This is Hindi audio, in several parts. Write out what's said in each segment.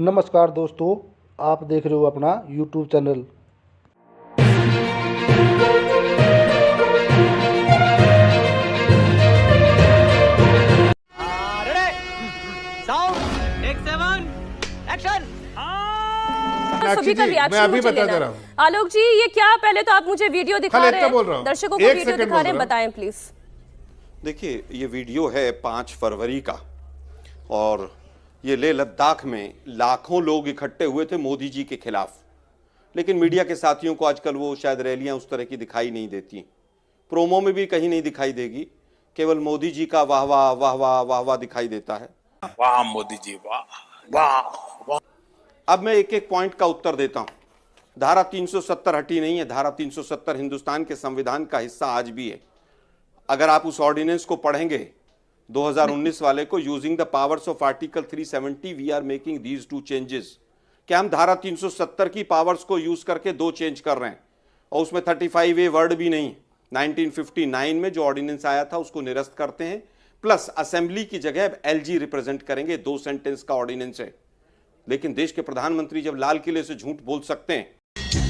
नमस्कार दोस्तों, आप देख रहे हो अपना YouTube चैनल। सभी का रिएक्शन मैं अभी मुझे बता लेना दे है। रहा हूँ। आलोक जी, ये क्या, पहले तो आप मुझे वीडियो दिखा रहे बोल रहा हैं, हूँ। दर्शकों को एक वीडियो सेकंड दिखा रहे बोल हैं, रहा हूँ। बताएं प्लीज। देखिए, ये वीडियो है 5 फरवरी का और ये लेह लद्दाख में लाखों लोग इकट्ठे हुए थे मोदी जी के खिलाफ। लेकिन मीडिया के साथियों को आजकल वो शायद रैलियां उस तरह की दिखाई नहीं देती, प्रोमो में भी कहीं नहीं दिखाई देगी, केवल मोदी जी का वाह वाह वाह वाह वाह वाह दिखाई देता है। वाह मोदी जी, वाह वाह वाह। अब मैं एक एक पॉइंट का उत्तर देता हूं। धारा 370 हटी नहीं है, धारा 370 हिंदुस्तान के संविधान का हिस्सा आज भी है। अगर आप उस ऑर्डिनेंस को पढ़ेंगे 2019 वाले को, using the powers of article 370 we are making these two changes, कि हम धारा 370 की पावर्स को यूज करके 2 चेंज कर रहे हैं और उसमें 35A वर्ड भी नहीं। 1959 में जो ऑर्डिनेंस आया था उसको निरस्त करते हैं, प्लस असेंबली की जगह LG रिप्रेजेंट करेंगे। 2 सेंटेंस का ऑर्डिनेंस है। लेकिन देश के प्रधानमंत्री जब लाल किले से झूठ बोल सकते हैं,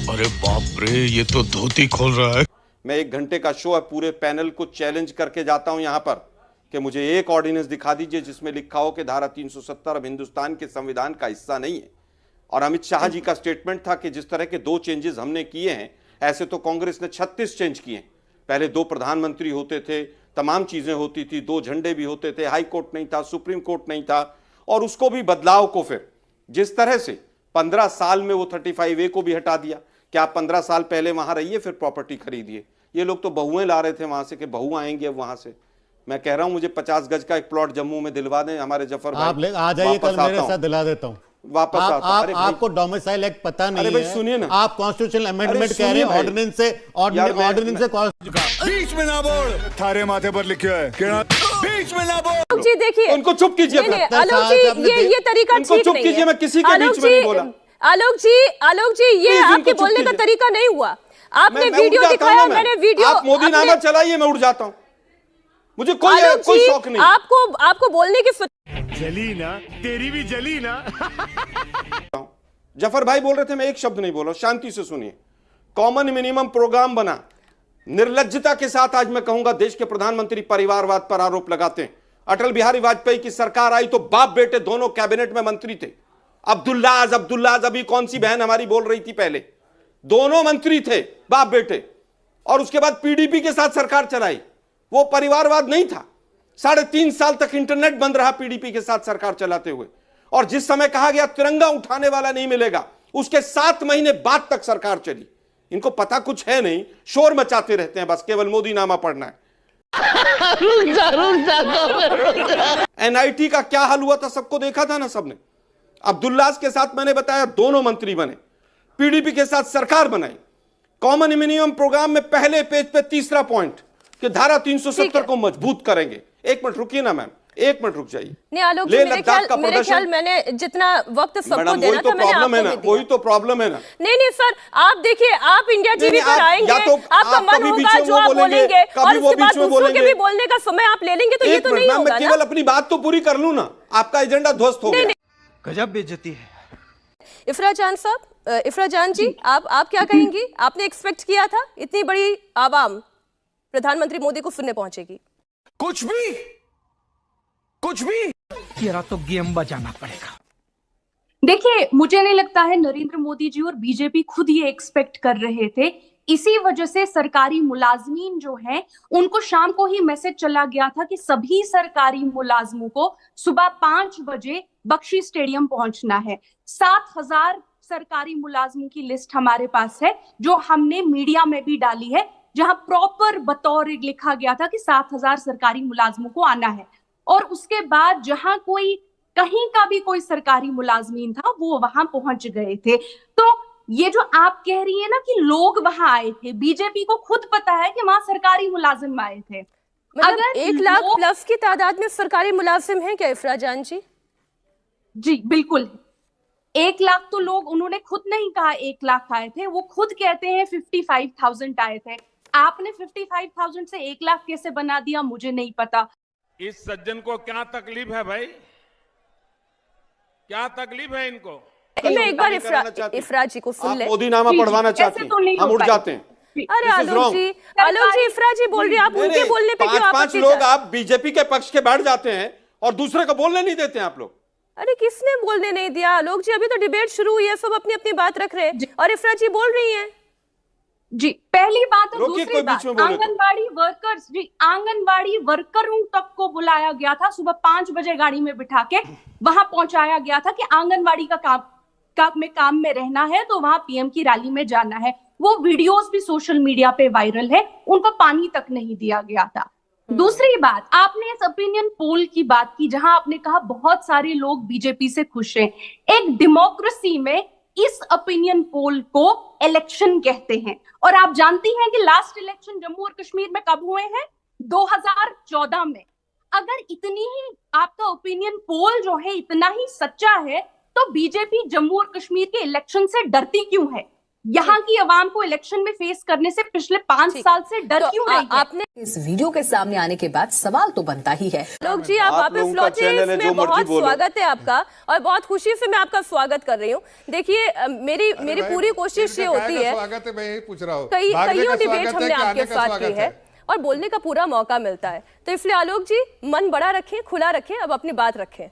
अरे बाप रे, ये तो धोती खोल रहा है। मैं 1 घंटे का शो है, पूरे पैनल को चैलेंज करके जाता हूं यहां पर कि मुझे एक ऑर्डिनेंस दिखा दीजिए जिसमें लिखा हो कि धारा 370 अब हिंदुस्तान के संविधान का हिस्सा नहीं है। और अमित शाह जी का स्टेटमेंट था कि जिस तरह के 2 चेंजेस हमने किए हैं, ऐसे तो कांग्रेस ने 36 चेंज किए हैं। पहले 2 प्रधानमंत्री होते थे, तमाम चीजें होती थी, 2 झंडे भी होते थे, हाई कोर्ट नहीं था, सुप्रीम कोर्ट नहीं था, और उसको भी बदलाव को फिर जिस तरह से 15 साल में वो 35A को भी हटा दिया कि आप 15 साल पहले वहां रहिए फिर प्रॉपर्टी खरीदिए। ये लोग तो बहुएं ला रहे थे वहां से कि बहू आएंगे अब वहां से। मैं कह रहा हूं मुझे 50 गज का एक प्लॉट जम्मू में दिलवा दें हमारे जफर भाई। आप आ जाइए, कल मेरे साथ दिला देता हूँ। वापस आता हूं। अरे भाई, आपको डोमिसाइल एक्ट पता नहीं अरे भाई है। सुनिए ना, आप कॉन्स्टिट्यूशनल अमेंडमेंट कह रहे हैं, ऑर्डिनेंस से बीच में ना बोल, थारे माथे पर लिखा है बीच में ना बोल। आलोक जी देखिए, उनको चुप कीजिए। आलोक जी ये तरीका उनको ठीक चुप नहीं कीजिए, है। मैं किसी के बीच में नहीं बोला। आलोक जी ये प्लीज आपके इनको चुप बोलने का कीजिए। तरीका नहीं हुआ। आपने मैं उड़ वीडियो जाता हूं दिखाया, ना, मैंने वीडियो, आप मोदी नामा चलाइए, मैं उड़ जाता हूं। मुझे कोई शौक नहीं। आपको बोलने की जली ना, तेरी भी जली ना। जफर भाई बोल रहे थे, मैं एक शब्द नहीं बोला, शांति से सुनिए। कॉमन मिनिमम प्रोग्राम बना, निर्लज्जता के साथ आज मैं कहूंगा देश के प्रधानमंत्री परिवारवाद पर आरोप लगाते हैं। अटल बिहारी वाजपेयी की सरकार आई तो बाप बेटे दोनों कैबिनेट में मंत्री थे। अब्दुल्लाज अभी कौन सी बहन हमारी बोल रही थी, पहले दोनों मंत्री थे बाप बेटे। और उसके बाद PDP के साथ सरकार चलाई, वो परिवारवाद नहीं था। 3.5 साल तक इंटरनेट बंद रहा PDP के साथ सरकार चलाते हुए। और जिस समय कहा गया तिरंगा उठाने वाला नहीं मिलेगा, उसके 7 महीने बाद तक सरकार चली। इनको पता कुछ है नहीं, शोर मचाते रहते हैं, बस केवल मोदी नामा पढ़ना है। NIT का क्या हाल हुआ था सबको देखा था ना सबने। अब्दुल्लाज के साथ मैंने बताया दोनों मंत्री बने, PDP के साथ सरकार बनाई। कॉमन मिनिमम प्रोग्राम में पहले पेज पे तीसरा पॉइंट कि धारा 370 को मजबूत करेंगे। 1 मिनट रुकिए ना मैम, 1 मिनट रुक जाइए। नहीं आलोक जी, मेरे ख्याल मैंने जितना वक्त सबको देना था मैंने आपको भी दिया। वही तो प्रॉब्लम है ना। नहीं सर, आप देखिए, आप इंडिया टीवी पर आएंगे, आपका मन होगा जो आप बोलेंगे, और उसके बाद दूसरों के भी बोलने का समय आप ले लेंगे, तो ये तो नहीं होगा ना। मैं केवल अपनी बात तो पूरी कर लूं ना, आपका एजेंडा ध्वस्त हो गया। गजब बेइज्जती है। इफरा जान साहब, इफरा जान जी, आप क्या कहेंगी? आपने एक्सपेक्ट किया था इतनी बड़ी आवाम प्रधानमंत्री मोदी को सुनने पहुंचेगी? कुछ भी तेरा तो गेम बजाना पड़ेगा। देखिए, मुझे नहीं लगता है नरेंद्र मोदी जी और बीजेपी खुद ये एक्सपेक्ट कर रहे थे। इसी वजह से सरकारी मुलाजमीन जो हैं, उनको शाम को ही मैसेज चला गया था कि सभी सरकारी मुलाजमों को सुबह 5 बजे बख्शी स्टेडियम पहुंचना है। 7,000 सरकारी मुलाजमों की लिस्ट हमारे पास है, जो हमने मीडिया में भी डाली है, जहां प्रॉपर बतौर लिखा गया था कि 7,000 सरकारी मुलाजमों को आना है। और उसके बाद जहां कहीं का भी कोई सरकारी मुलाजमीन था, वो वहां पहुंच गए थे। तो ये जो आप कह रही है ना कि लोग वहां आए थे, बीजेपी को खुद पता है कि वहां सरकारी मुलाजिम आए थे। मतलब अगर 1 लाख प्लस की तादाद में सरकारी मुलाजिम हैं क्या इफरा जान जी? जी बिल्कुल, 1 लाख तो लोग, उन्होंने खुद नहीं कहा 1 लाख आए थे, वो खुद कहते हैं 55,000 आए थे। आपने 55,000 से 1 लाख कैसे बना दिया, मुझे नहीं पता। इस सज्जन को क्या तकलीफ है भाई क्या तकलीफ है इनको? मैं एक बार कराना चाहती हैं। इफरा जी को सुन आप ले। मोदीनामा पढ़वाना ऐसे चाहते तो नहीं हैं, हम हो उठ पाएगा। जाते हैं। अरे This is wrong. आलोक जी इफरा जी बोल रही है, आप उनके बोलने पे क्यों पांच आपत्ति लोग जता- आप बीजेपी के पक्ष के बैठ जाते हैं और दूसरे को बोलने नहीं देते हैं आप लोग। अरे किसने बोलने नहीं दिया आलोक जी? अभी तो डिबेट शुरू हुई है, सब अपनी अपनी बात रख रहे हैं और इफरा जी बोल रही हैं। जी, पहली बात और रोकिए, दूसरी कोई बात, बीच में बोले तो। आंगनबाड़ी वर्कर्स जी, आंगनबाड़ी वर्करों तक को बुलाया गया था, सुबह 5 बजे गाड़ी में बिठा के वहां पहुंचाया गया था कि आंगनबाड़ी का काम में रहना है तो वहां पीएम की रैली में जाना है। वो वीडियोस भी सोशल मीडिया पे वायरल है, उनको पानी तक नहीं दिया गया था। दूसरी बात, आपने इस ओपिनियन पोल की बात की जहां आपने कहा बहुत सारे लोग बीजेपी से खुश हैं। एक डेमोक्रेसी में इस ओपिनियन पोल को इलेक्शन कहते हैं और आप जानती हैं कि लास्ट इलेक्शन जम्मू और कश्मीर में कब हुए हैं? 2014 में। अगर इतनी ही आपका ओपिनियन पोल जो है इतना ही सच्चा है तो बीजेपी जम्मू और कश्मीर के इलेक्शन से डरती क्यों है? यहाँ की आवाम को इलेक्शन में फेस करने से पिछले 5 साल से डर क्यों रही है? आपने इस वीडियो के सामने आने के बाद सवाल तो बनता ही है। लोग जी आप वापस लोगों का लौटे, चैनल है, जो इसमें मर्जी बहुत बोलो। स्वागत है आपका और बहुत खुशी से मैं आपका स्वागत कर रही हूँ। देखिए मेरी पूरी कोशिश ये होती है, स्वागत है, मैं यही पूछ रहा हूँ। कईयों डिबेट हमने आपके साथ की है और बोलने का पूरा मौका मिलता है, तो इसलिए आलोक जी मन बड़ा रखें, खुला रखें, अब अपनी बात रखें।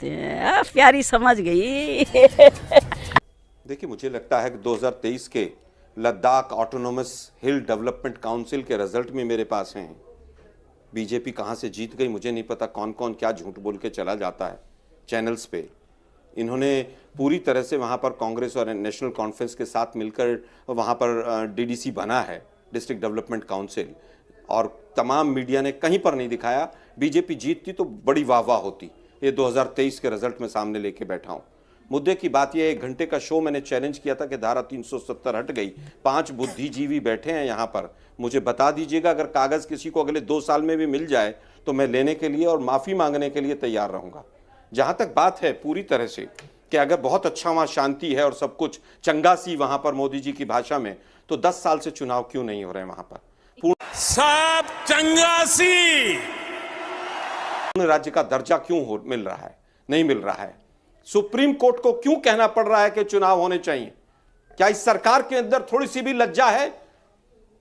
प्यारी समझ गई। देखिए मुझे लगता है कि 2023 के लद्दाख ऑटोनोमस हिल डेवलपमेंट काउंसिल के रिजल्ट में मेरे पास हैं। बीजेपी कहां से जीत गई मुझे नहीं पता, कौन कौन क्या झूठ बोल के चला जाता है चैनल्स पे। इन्होंने पूरी तरह से वहां पर कांग्रेस और नेशनल कॉन्फ्रेंस के साथ मिलकर वहां पर डीडीसी बना है, डिस्ट्रिक्ट डेवलपमेंट काउंसिल, और तमाम मीडिया ने कहीं पर नहीं दिखाया। बीजेपी जीतती तो बड़ी वाहवाह होती। ये 2023 के रिजल्ट में सामने लेके बैठा हूं। मुद्दे की बात यह, 1 घंटे का शो मैंने चैलेंज किया था कि धारा 370 हट गई। 5 बुद्धिजीवी बैठे हैं यहाँ पर, मुझे बता दीजिएगा अगर कागज किसी को अगले 2 साल में भी मिल जाए तो मैं लेने के लिए और माफी मांगने के लिए तैयार रहूंगा। जहां तक बात है पूरी तरह से कि अगर बहुत अच्छा वहां शांति है और सब कुछ चंगा सी वहां पर मोदी जी की भाषा में, तो 10 साल से चुनाव क्यों नहीं हो रहे वहां पर? सब चंगासी राज्य का दर्जा क्यों मिल रहा है? नहीं मिल रहा है। सुप्रीम कोर्ट को क्यों कहना पड़ रहा है कि चुनाव होने चाहिए? क्या इस सरकार के अंदर थोड़ी सी भी लज्जा है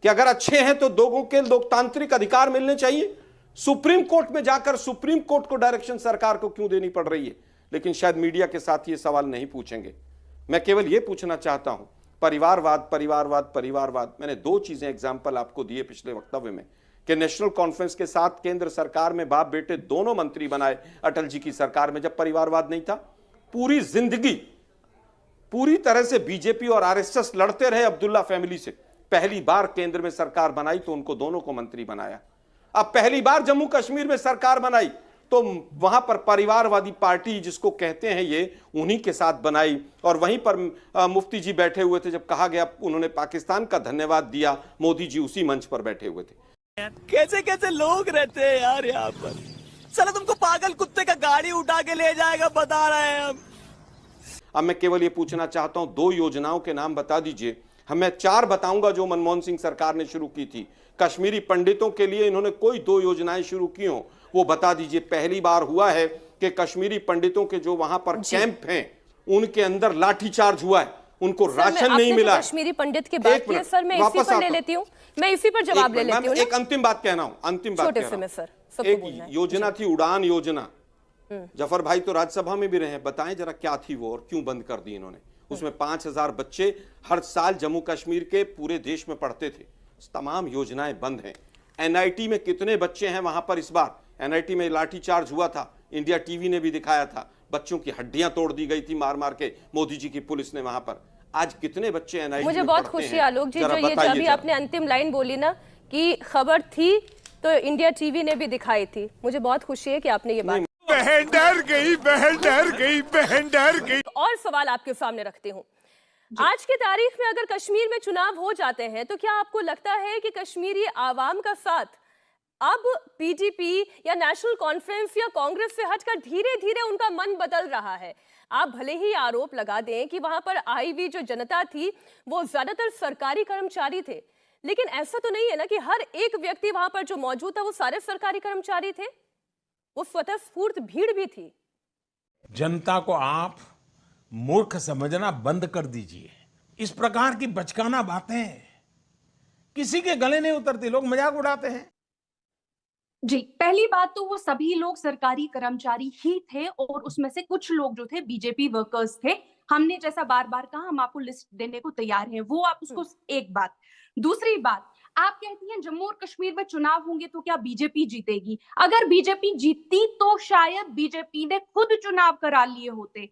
कि अगर अच्छे हैं तो लोगों के लोकतांत्रिक अधिकार मिलने चाहिए? सुप्रीम कोर्ट में जाकर सुप्रीम कोर्ट को डायरेक्शन सरकार को क्यों देनी पड़ रही है? लेकिन शायद मीडिया के साथ ये सवाल नहीं पूछेंगे। मैं केवल ये पूछना चाहता हूं, परिवारवाद परिवारवाद परिवारवाद, मैंने 2 चीजें एग्जाम्पल आपको दिए पिछले वक्तव्य में कि नेशनल कॉन्फ्रेंस के साथ केंद्र सरकार में बाप बेटे दोनों मंत्री बनाए अटल जी की सरकार में, जब परिवारवाद नहीं था। पूरी जिंदगी पूरी तरह से बीजेपी और आरएसएस लड़ते रहे अब्दुल्ला फैमिली से। पहली बार केंद्र में सरकार बनाई तो उनको दोनों को मंत्री बनाया। अब पहली बार जम्मू कश्मीर में सरकार बनाई तो वहां पर परिवारवादी पार्टी जिसको कहते हैं ये, उन्हीं के साथ बनाई। और वहीं पर मुफ्ती जी बैठे हुए थे, जब कहा गया उन्होंने पाकिस्तान का धन्यवाद दिया, मोदी जी उसी मंच पर बैठे हुए थे। कैसे कैसे लोग रहते हैं यार यहाँ पर। साला तुमको पागल कुत्ते का गाड़ी उठा के ले जाएगा, बता रहे हैं हम। अब मैं केवल ये पूछना चाहता हूं, 2 योजनाओं के नाम बता दीजिए। मैं 4 बताऊंगा जो मनमोहन सिंह सरकार ने शुरू की थी। कश्मीरी पंडितों के लिए इन्होंने कोई 2 योजनाएं शुरू की हो वो बता दीजिए। पहली बार हुआ है कि कश्मीरी पंडितों के जो वहां पर कैंप हैं उनके अंदर लाठीचार्ज हुआ है, उनको राशन नहीं मिला। कश्मीरी पंडित की बात की सर, मैं इसी पर ले लेती हूं, मैं इसी पर जवाब ले लेती हूं। एक अंतिम बात कहना हूं, अंतिम बात कहना हूं। एक योजना थी उड़ान योजना, जफर भाई तो राज्यसभा में भी रहे, बताएं जरा क्या थी वो और क्यों बंद कर दी इन्होंने? उसमें 5000 बच्चे हर साल जम्मू कश्मीर के पूरे देश में पढ़ते थे। तमाम योजनाएं बंद हैं। एनआईटी में कितने बच्चे हैं वहां पर? इस बार एनआईटी में लाठीचार्ज हुआ था, इंडिया टीवी ने भी दिखाया था, बच्चों की हड्डियां तोड़ दी गई थी मार मार के मोदी जी की पुलिस ने वहां पर। आज कितने बच्चे एनआईटी में मुझे बहुत खुशी है आलोक जी, जो ये अभी आपने अंतिम लाइन बोली ना कि खबर थी तो इंडिया टीवी ने भी दिखाई थी, मुझे बहुत खुशी है कि आपने ये बात। बहन डर गई, बहन डर गई, बहन डर गई। और सवाल आपके सामने रखती हूँ, आज की तारीख में अगर कश्मीर में चुनाव हो जाते हैं तो क्या आपको लगता है कि कश्मीरी आवाम का साथ अब पीडीपी या नेशनल कॉन्फ्रेंस या कांग्रेस से हटकर धीरे धीरे उनका मन बदल रहा है? आप भले ही आरोप लगा दें कि वहां पर आई हुई जो जनता थी वो ज्यादातर सरकारी कर्मचारी थे, लेकिन ऐसा तो नहीं है ना कि हर एक व्यक्ति वहां पर जो मौजूद था वो सारे सरकारी कर्मचारी थे। वो स्वतः स्फूर्त भीड़ भी थी। जनता को आप मूर्ख समझना बंद कर दीजिए। इस प्रकार की बचकाना बातें किसी के गले नहीं उतरती, लोग मजाक उड़ाते हैं। जी, पहली बात तो वो सभी लोग सरकारी कर्मचारी ही थे और उसमें से कुछ लोग जो थे बीजेपी वर्कर्स थे। हमने जैसा बार बार कहा, हम आपको लिस्ट देने को तैयार हैं, वो आप उसको एक बात। दूसरी बात, आप कहती हैं जम्मू और कश्मीर में चुनाव होंगे तो क्या बीजेपी जीतेगी? अगर बीजेपी जीतती तो शायद बीजेपी ने खुद चुनाव करा लिए होते।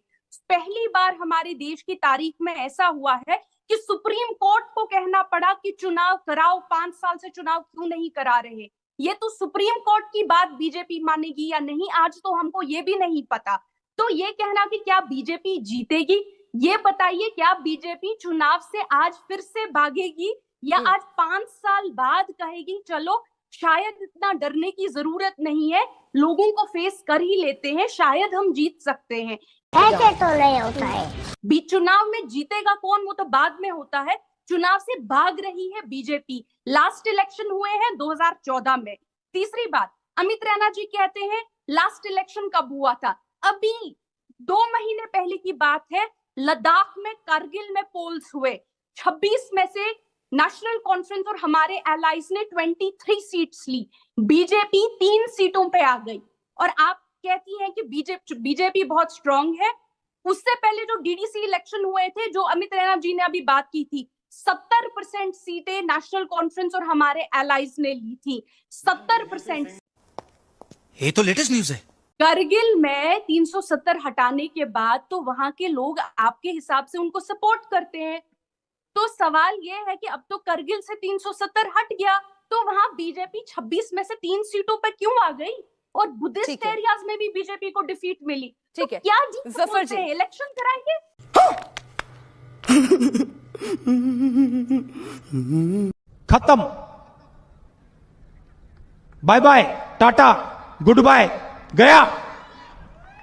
पहली बार हमारे देश की तारीख में ऐसा हुआ है कि सुप्रीम कोर्ट को कहना पड़ा कि चुनाव कराओ, 5 साल से चुनाव क्यों नहीं करा रहे। ये तो सुप्रीम कोर्ट की बात बीजेपी मानेगी या नहीं, आज तो हमको ये भी नहीं पता। तो ये कहना कि क्या बीजेपी जीतेगी, ये बताइए, क्या बीजेपी चुनाव से आज फिर से भागेगी या आज 5 साल बाद कहेगी चलो शायद इतना डरने की जरूरत नहीं है, लोगों को फेस कर ही लेते हैं, शायद हम जीत सकते हैं। ऐसे तो नहीं होता है। चुनाव में जीतेगा कौन वो तो बाद में होता है। चुनाव से भाग रही है बीजेपी। लास्ट इलेक्शन हुए हैं 2014 में। तीसरी बात, अमित रैना जी कहते हैं लास्ट इलेक्शन कब हुआ था? अभी 2 महीने पहले की बात है। लद्दाख में, कारगिल में पोल्स हुए, 26 में से नेशनल कॉन्फ्रेंस और हमारे एलाइज ने 23 सीट्स ली, बीजेपी 3 सीटों पे आ गई। और आप कहती हैं कि बीजेपी बहुत स्ट्रांग है। उससे पहले जो डीडीसी इलेक्शन हुए थे, जो अमित रैना जी ने अभी बात की थी, 70% सीटें नेशनल कॉन्फ्रेंस और हमारे एलाइज ने ली थी। 70%। ये तो लेटेस्ट न्यूज़ है। करगिल में 370 हटाने के बाद तो वहां के लोग आपके हिसाब से उनको सपोर्ट करते हैं। तो सवाल ये है कि अब तो करगिल से 370 हट गया, तो वहां बीजेपी 26 में से 3 सीटों पर क्यों आ गई? और बुद्धिस्ट एरियाज में भी बीजेपी को डिफीट मिली। ठीक है, क्या जफर जी इलेक्शन कराएंगे? खत्म, bye bye, tata, goodbye, गया।